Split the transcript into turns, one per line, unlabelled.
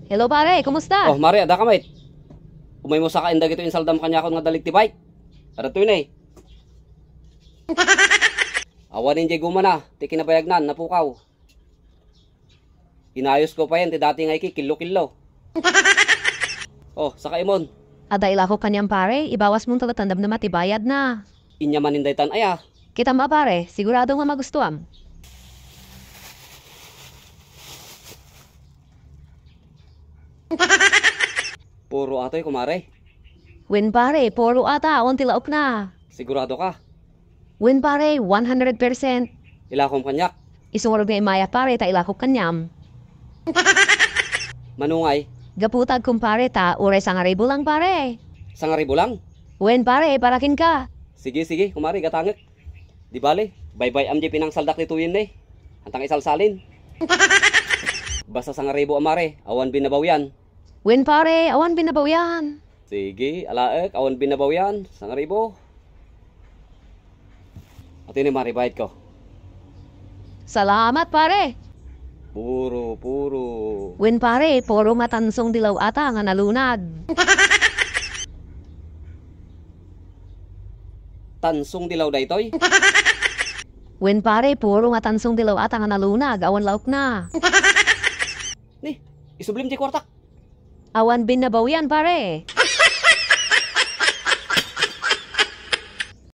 Hello pare, kumusta?
Oh, Mari, ada ka mate. Umay mo sa kaindag ito insaldam kanya ako nga daligtibay. Para to yun eh. Awanin jay gumana, ti kinabayagnan, napukaw. Inayos ko pa yan, ti dati nga iki, kilo-kilo. Oh, saka imon.
Ada ila ko kanyang pare, ibawas mong talatandam na matibayad na.
Inya manindaytan aya.
Kita ma pare, sigurado nga magustuhan.
Puro atoy, kumare.
Win pare, puro ata, on tilaok na.
Sigurado ka.
Win pare, 100%.
Ila kong kanyak.
Isungurog nga imaya pare, ta ila ko kanyam.
Manungay.
Gaputag kumpare ta, uray sa ngaribo lang pare.
Sa ngaribo lang.
Win pare, parakin ka.
Sige, sige, kumare, gatangit. Di bale, bye-bye amdi pinang saldak ni tuyin eh. Antang isalsalin. Basta sa ngaribo amare, awan binabaw yan.
Win pare, awan binabaw yan.
Sige, alaek, awan binabaw yan. Sa ngaribo. At yun yung maribahit ko.
Salamat pare.
Puro.
Win pare, puro matansong dilaw ata nga nalunag.
Tansong dilaw daytoy.
Win pare, puro matansong dilaw ata nga nalunag, awan laok na.
Ni, isublim di kwartak.
Awan binabaw yan pare.